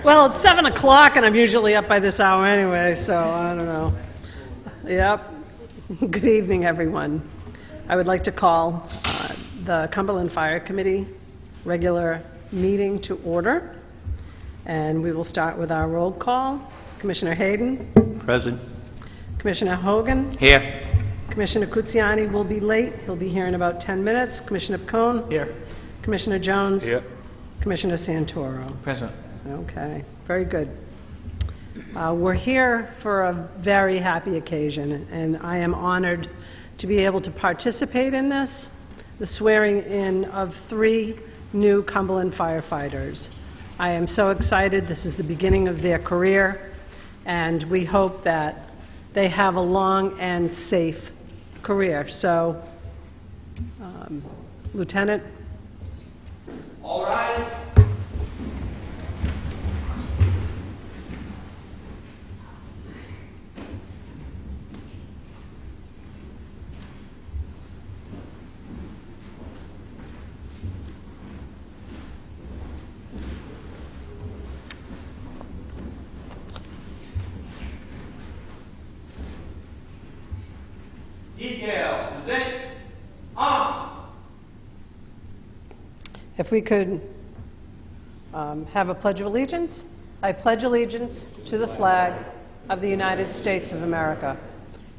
Well, it's 7 o'clock, and I'm usually up by this hour anyway, so I don't know. Yep. Good evening, everyone. I would like to call the Cumberland Fire Committee regular meeting to order, and we will start with our roll call. Commissioner Hayden. Present. Commissioner Hogan. Here. Commissioner Kutsiani will be late. He'll be here in about 10 minutes. Commissioner Pacone. Here. Commissioner Jones. Here. Commissioner Santoro. Present. Okay, very good. We're here for a very happy occasion, and I am honored to be able to participate in this, the swearing in of 3 new Cumberland firefighters. I am so excited. This is the beginning of their career, and we hope that they have a long and safe career. So, Lieutenant. All right. Detail, present, arms. If we could have a pledge of allegiance. I pledge allegiance to the flag of the United States of America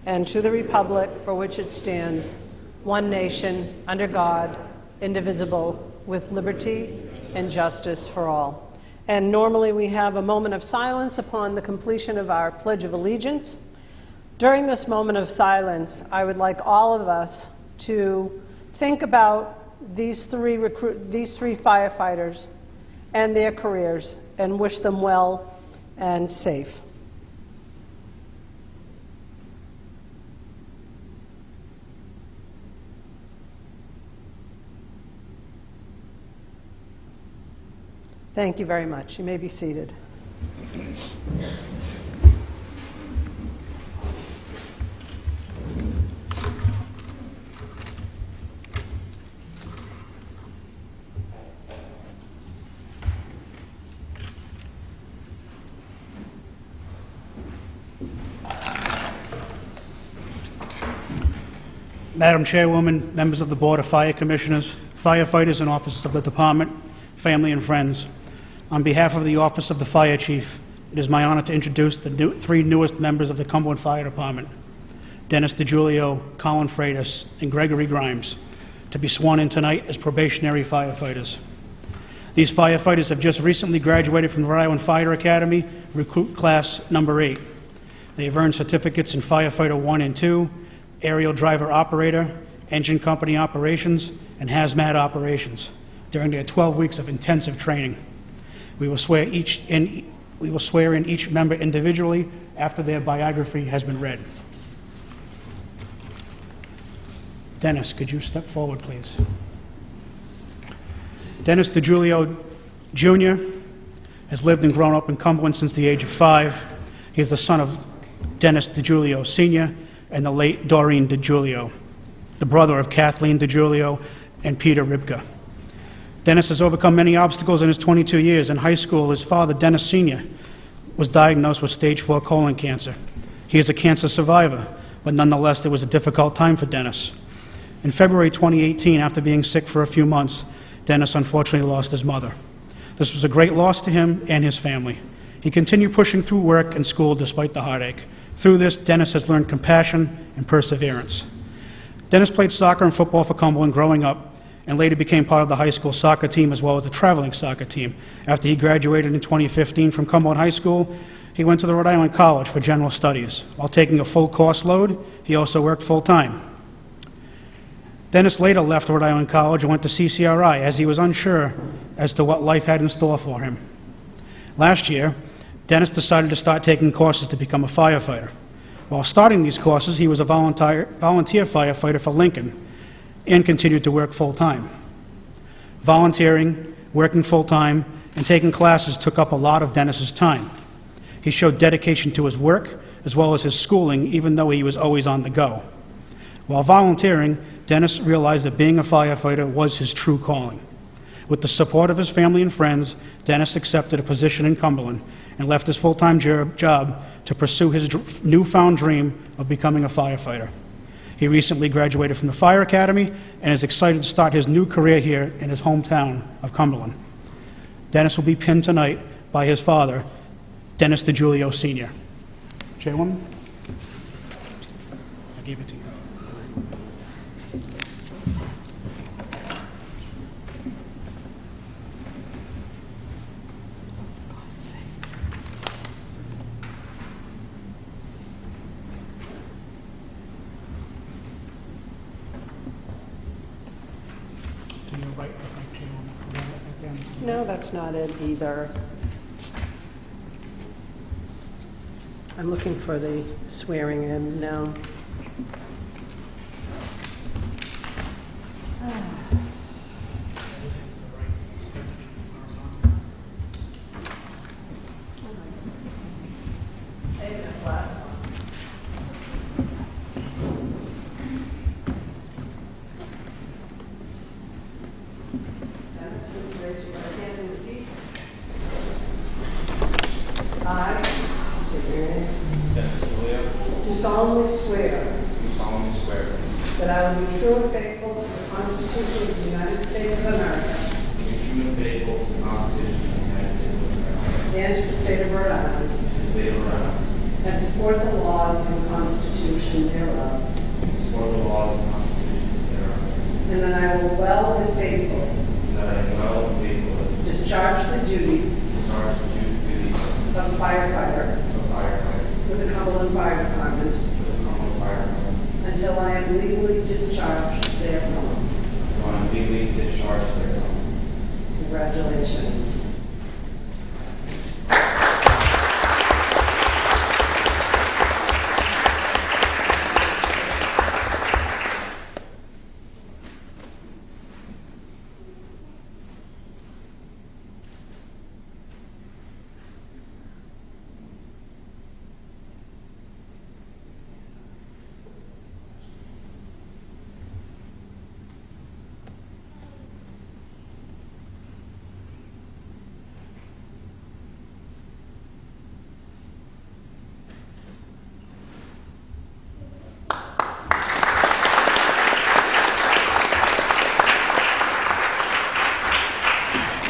and to the republic for which it stands, one nation, under God, indivisible, with liberty and justice for all. And normally we have a moment of silence upon the completion of our pledge of allegiance. During this moment of silence, I would like all of us to think about these three firefighters and their careers and wish them well and safe. Thank you very much. You may be seated. Madam Chairwoman, members of the Board of Fire Commissioners, firefighters and officers of the Department, family and friends, on behalf of the Office of the Fire Chief, it is my honor to introduce the 3 newest members of the Cumberland Fire Department, Dennis DiGiulio, Colin Freitas, and Gregory Grimes, to be sworn in tonight as probationary firefighters. These firefighters have just recently graduated from the Rhode Island Fire Academy, recruit class number 8. They have earned certificates in Firefighter 1 and 2, aerial driver operator, engine company operations, and hazmat operations during their 12 weeks of intensive training. We will swear in each member individually after their biography has been read. Dennis, could you step forward, please? Dennis DiGiulio Jr. has lived and grown up in Cumberland since the age of 5. He is the son of Dennis DiGiulio Sr. and the late Doreen DiGiulio, the brother of Kathleen DiGiulio and Peter Ribka. Dennis has overcome many obstacles in his 22 years. In high school, his father, Dennis Sr., was diagnosed with stage 4 colon cancer. He is a cancer survivor, but nonetheless, it was a difficult time for Dennis. In February 2018, after being sick for a few months, Dennis unfortunately lost his mother. This was a great loss to him and his family. He continued pushing through work and school despite the heartache. Through this, Dennis has learned compassion and perseverance. Dennis played soccer and football for Cumberland growing up and later became part of the high school soccer team as well as the traveling soccer team. After he graduated in 2015 from Cumberland High School, he went to the Rhode Island College for general studies. While taking a full course load, he also worked full-time. Dennis later left Rhode Island College and went to CCRI as he was unsure as to what life had in store for him. Last year, Dennis decided to start taking courses to become a firefighter. While starting these courses, he was a volunteer firefighter for Lincoln and continued to work full-time. Volunteering, working full-time, and taking classes took up a lot of Dennis's time. He showed dedication to his work as well as his schooling, even though he was always on the go. While volunteering, Dennis realized that being a firefighter was his true calling. With the support of his family and friends, Dennis accepted a position in Cumberland and left his full-time job to pursue his newfound dream of becoming a firefighter. He recently graduated from the Fire Academy and is excited to start his new career here in his hometown of Cumberland. Dennis will be pinned tonight by his father, Dennis DiGiulio Sr. Chairwoman? I gave it to you. To your right, I think, Chairwoman. No, that's not it either. I'm looking for the swearing in now. I do solemnly swear that I will be true and faithful to the Constitution of the United States of America and to the state of Rhode Island, and support the laws and Constitution thereof, and that I will well and faithfully discharge the duties of firefighter with the Cumberland Fire Department until I am legally discharged therefrom. Congratulations.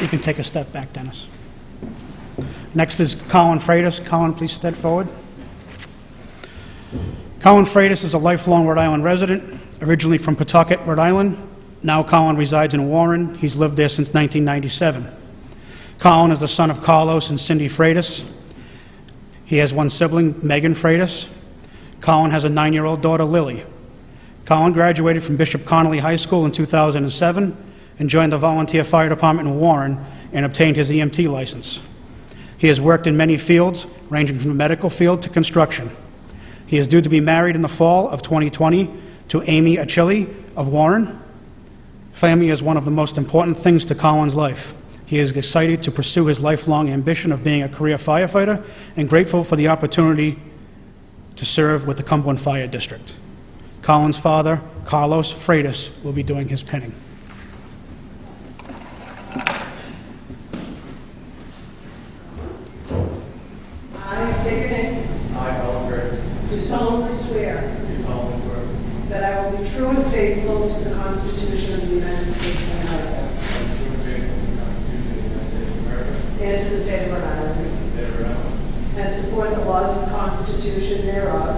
You can take a step back, Dennis. Next is Colin Freitas. Colin, please step forward. Colin Freitas is a lifelong Rhode Island resident, originally from Pawtucket, Rhode Island. Now Colin resides in Warren. He's lived there since 1997. Colin is the son of Carlos and Cindy Freitas. He has one sibling, Megan Freitas. Colin has a 9-year-old daughter, Lily. Colin graduated from Bishop Connolly High School in 2007 and joined the volunteer fire department in Warren and obtained his EMT license. He has worked in many fields, ranging from the medical field to construction. He is due to be married in the fall of 2020 to Amy Achille of Warren. Family is one of the most important things to Colin's life. He is excited to pursue his lifelong ambition of being a career firefighter and grateful for the opportunity to serve with the Cumberland Fire District. Colin's father, Carlos Freitas, will be doing his pinning. I state your name. I, Colin Freitas, Do solemnly swear do solemnly swear that I will be true and faithful to the Constitution of the United States of America and to the state of Rhode Island, and support the laws and Constitution thereof,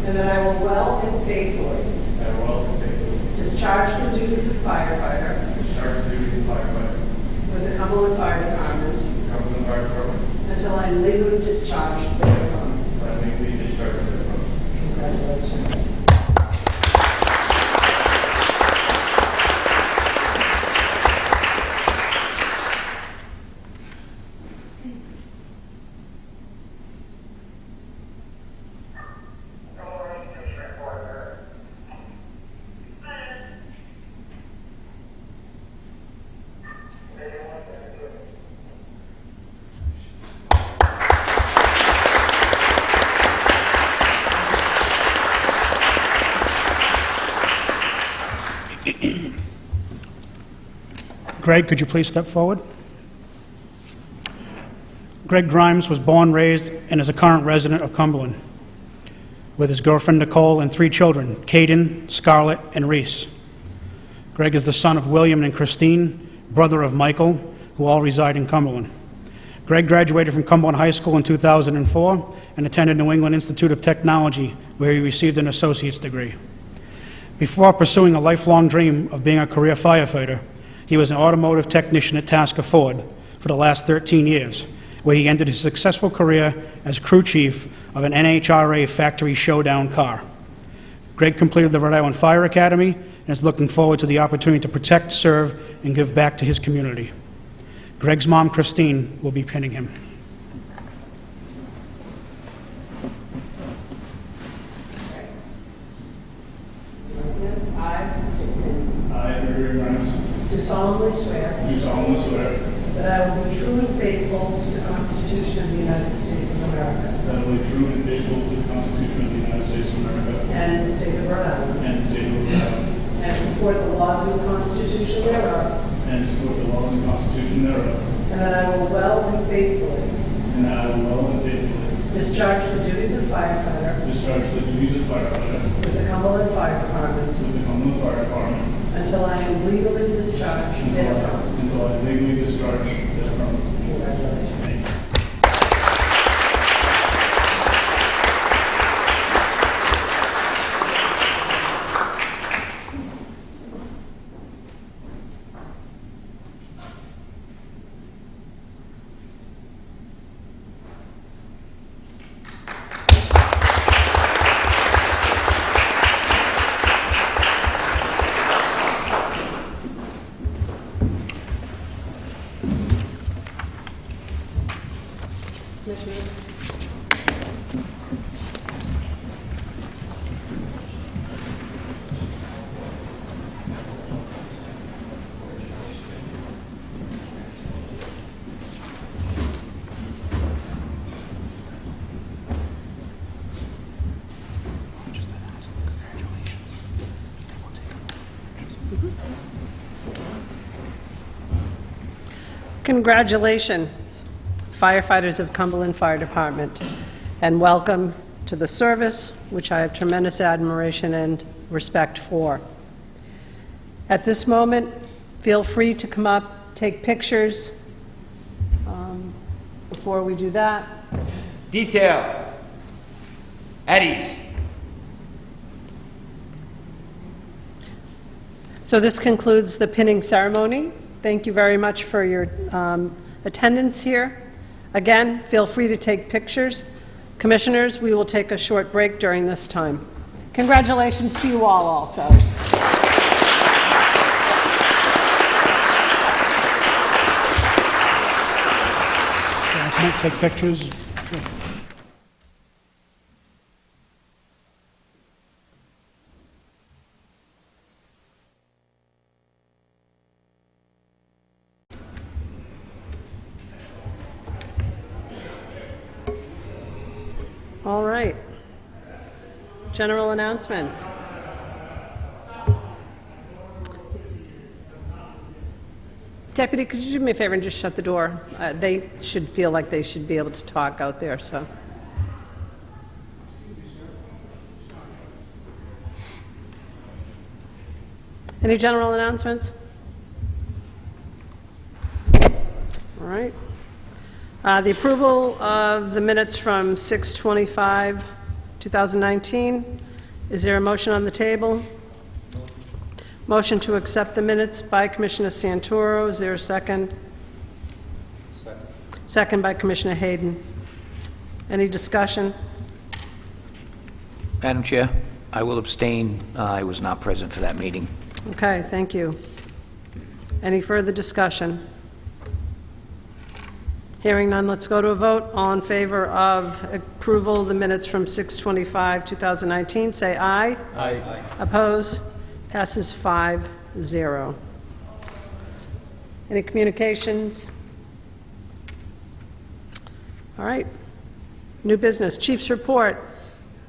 and that I will well and faithfully discharge the duties of firefighter with the Cumberland Fire Department until I am legally discharged therefrom. Congratulations. Greg, could you please step forward? Greg Grimes was born, raised, and is a current resident of Cumberland with his girlfriend Nicole and 3 children, Caden, Scarlett, and Reese. Greg is the son of William and Christine, brother of Michael, who all reside in Cumberland. Greg graduated from Cumberland High School in 2004 and attended New England Institute of Technology, where he received an associate's degree. Before pursuing a lifelong dream of being a career firefighter, he was an automotive technician at Tasker Ford for the last 13 years, where he ended his successful career as crew chief of an NHRA factory showdown car. Greg completed the Rhode Island Fire Academy and is looking forward to the opportunity to protect, serve, and give back to his community. Greg's mom, Christine, will be pinning him. I, Gregory Grimes, Do solemnly swear do solemnly swear that I will be true and faithful to the Constitution of the United States of America that I will be true and faithful to the Constitution of the United States of America and the state of Rhode Island, and the state of Rhode Island, and support the laws and the Constitution thereof, and support the laws and Constitution thereof, and that I will well and faithfully and that I will well and faithfully discharge the duties of firefighter discharge the duties of firefighter with the Cumberland Fire Department with the Cumberland Fire Department until I am legally discharged therefrom. until I legally discharge therefrom. Congratulations. Thank you. Congratulations, firefighters of Cumberland Fire Department, and welcome to the service, which I have tremendous admiration and respect for. At this moment, feel free to come up, take pictures. Before we do that, Detail. At ease. so this concludes the pinning ceremony. Thank you very much for your attendance here. Again, feel free to take pictures. Commissioners, we will take a short break during this time. Congratulations to you all also. Can I take pictures? All right. General announcements. Deputy, could you do me a favor and just shut the door? They should feel like they should be able to talk out there, so. Any general announcements? All right. The approval of the minutes from 6/25/2019. Is there a motion on the table? Motion to accept the minutes by Commissioner Santoro. Is there a second? Second. Second by Commissioner Hayden. Any discussion? Madam Chair, I will abstain. I was not present for that meeting. Okay, thank you. Any further discussion? Hearing none, let's go to a vote. All in favor of approval of the minutes from 6/25/2019, say aye. Aye. Oppose? Passes 5-0. Any communications? All right. New business. Chief's report.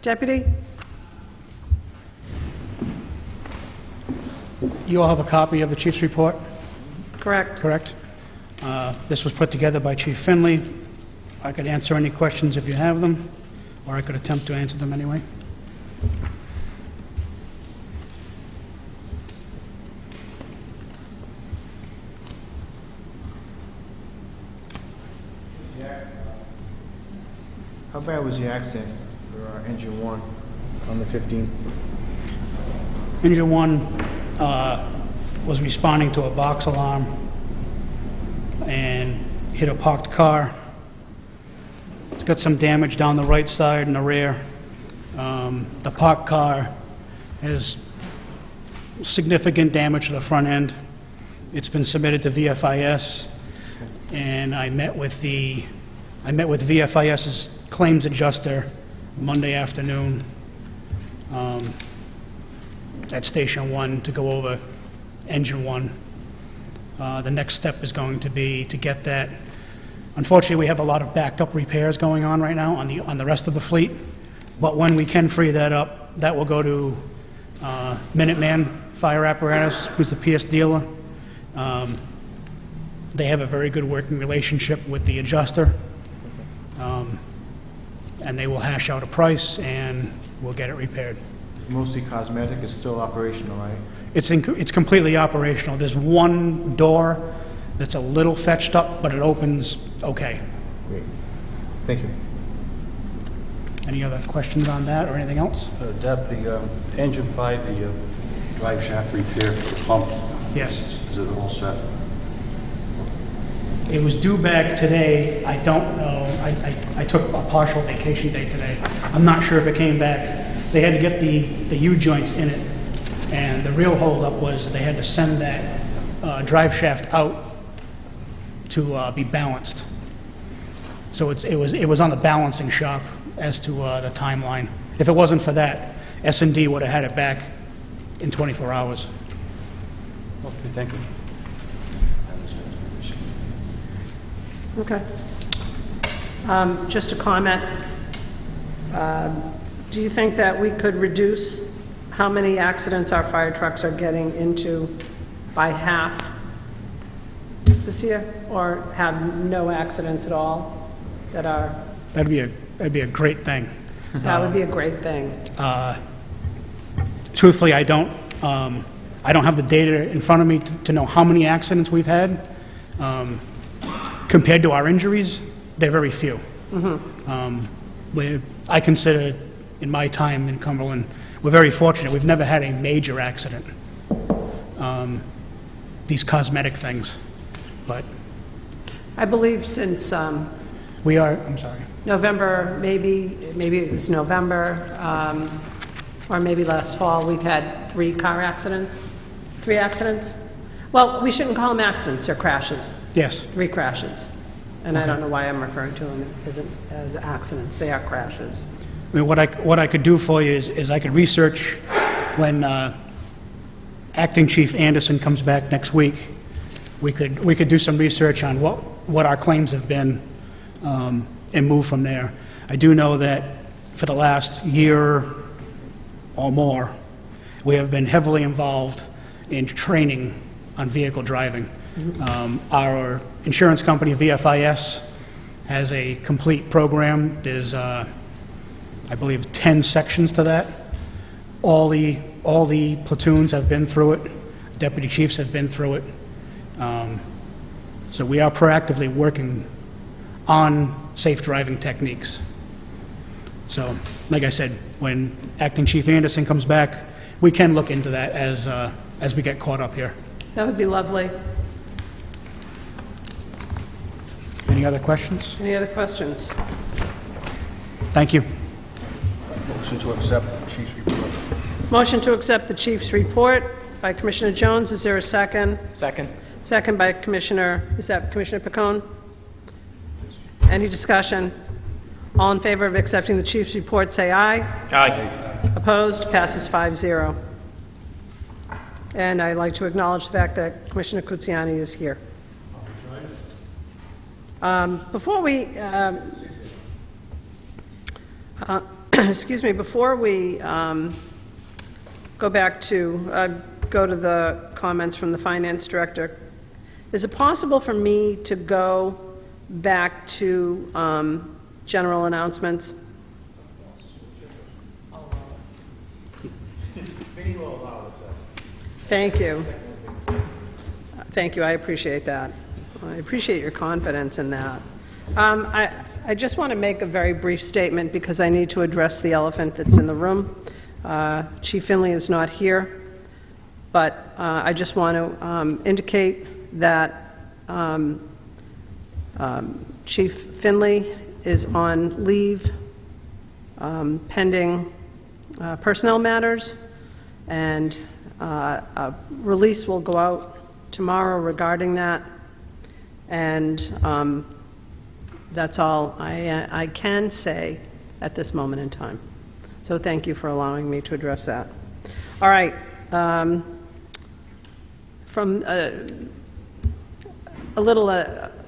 Deputy? You all have a copy of the chief's report? Correct. correct? This was put together by Chief Finley. I could answer any questions if you have them, or I could attempt to answer them anyway. How bad was the accident for engine 1 on the 15th? Engine 1 was responding to a box alarm and hit a parked car. It's got some damage down the right side and the rear. The parked car has significant damage to the front end. It's been submitted to VFIS, and I met with VFIS's claims adjuster Monday afternoon at Station 1 to go over Engine 1. The next step is going to be to get that. Unfortunately, we have a lot of backed up repairs going on right now on the rest of the fleet, but when we can free that up, that will go to Minuteman Fire Apparatus, who's the PS dealer. They have a very good working relationship with the adjuster, and they will hash out a price and we'll get it repaired. Mostly cosmetic, it's still operational, right? It's completely operational. There's one door that's a little fetched up, but it opens okay. Great. Thank you. Any other questions on that or anything else? Deputy, engine 5, the drive shaft repair for the pump, Yes. is it all set? It was due back today. I don't know. I took a partial vacation day today. I'm not sure if it came back. They had to get the U-joints in it, and the real holdup was they had to send that drive shaft out to be balanced. So it was on the balancing shop as to the timeline. If it wasn't for that, S&D would have had it back in 24 hours. Okay, thank you. Okay. Just a comment. Do you think that we could reduce how many accidents our fire trucks are getting into by half this year, or have no accidents at all that are? That'd be a great thing. That would be a great thing. Truthfully, I don't have the data in front of me to know how many accidents we've had. Compared to our injuries, they're very few. I consider, in my time in Cumberland, we're very fortunate. We've never had a major accident. These cosmetic things, but I believe since I'm sorry. November, maybe it was November, or maybe last fall, we've had 3 car accidents. 3 accidents? Well, we shouldn't call them accidents, they're crashes. Yes. 3 crashes. And I don't know why I'm referring to them as accidents. They are crashes. I mean, what I could do for you is I could research when Acting Chief Anderson comes back next week. We could do some research on what our claims have been and move from there. I do know that for the last year or more, we have been heavily involved in training on vehicle driving. Our insurance company, VFIS, has a complete program. There's, I believe, 10 sections to that. All the platoons have been through it. Deputy chiefs have been through it. So we are proactively working on safe driving techniques. So, like I said, when Acting Chief Anderson comes back, we can look into that as we get caught up here. That would be lovely. Any other questions? Any other questions? Thank you. Motion to accept the chief's report. Motion to accept the chief's report by Commissioner Jones. Is there a second? Second. Second by Commissioner, is that Commissioner Pacone? Any discussion? All in favor of accepting the chief's report, say aye. Aye. Opposed? Passes 5-0. And I'd like to acknowledge the fact that Commissioner Kutsiani is here. Before we, excuse me, before we go back to, go to the comments from the Finance Director, Is it possible for me to go back to general announcements? Thank you. Thank you, I appreciate that. I appreciate your confidence in that. I just want to make a very brief statement because I need to address the elephant that's in the room. Chief Finley is not here, but I just want to indicate that Chief Finley is on leave pending personnel matters, and a release will go out tomorrow regarding that, and that's all I can say at this moment in time. So thank you for allowing me to address that. All right. From a little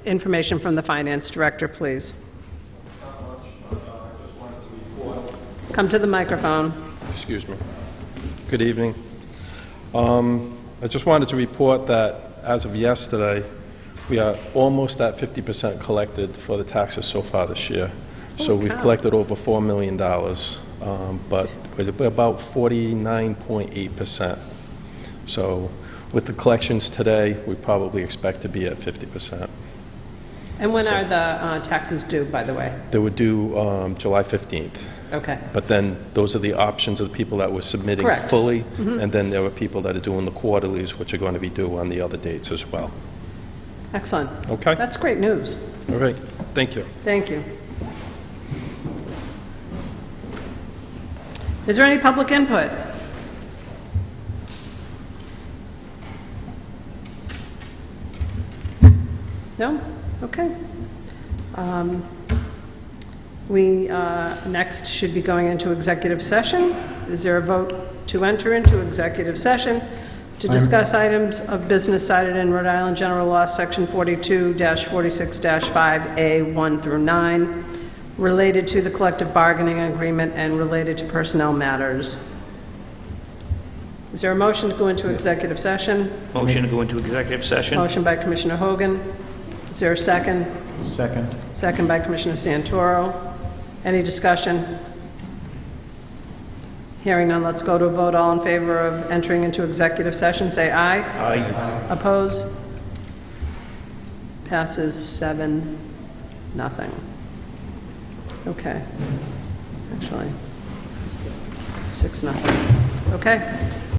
information from the Finance Director, please. Come to the microphone. Excuse me. Good evening. I just wanted to report that as of yesterday, we are almost at 50% collected for the taxes so far this year. So we've collected over $4 million, but we're about 49.8%. So with the collections today, we probably expect to be at 50%. And when are the taxes due, by the way? They were due July 15th. Okay. But then those are the options of the people that were submitting Correct. fully, and then there were people that are doing the quarterlies, which are going to be due on the other dates as well. Excellent. Okay. That's great news. All right. Thank you. Thank you. Is there any public input? No? Okay. We next should be going into executive session. Is there a vote to enter into executive session to discuss items of business cited in Rhode Island General Law, Section 42-46-5A, 1 through 9, related to the collective bargaining agreement and related to personnel matters? Is there a motion to go into executive session? Motion to go into executive session? Motion by Commissioner Hogan. Is there a second? Second. Second by Commissioner Santoro. Any discussion? Hearing none, let's go to a vote. All in favor of entering into executive session, say aye. Aye. Opposed? Passes 7-0. Okay. Actually, 6-0. Okay.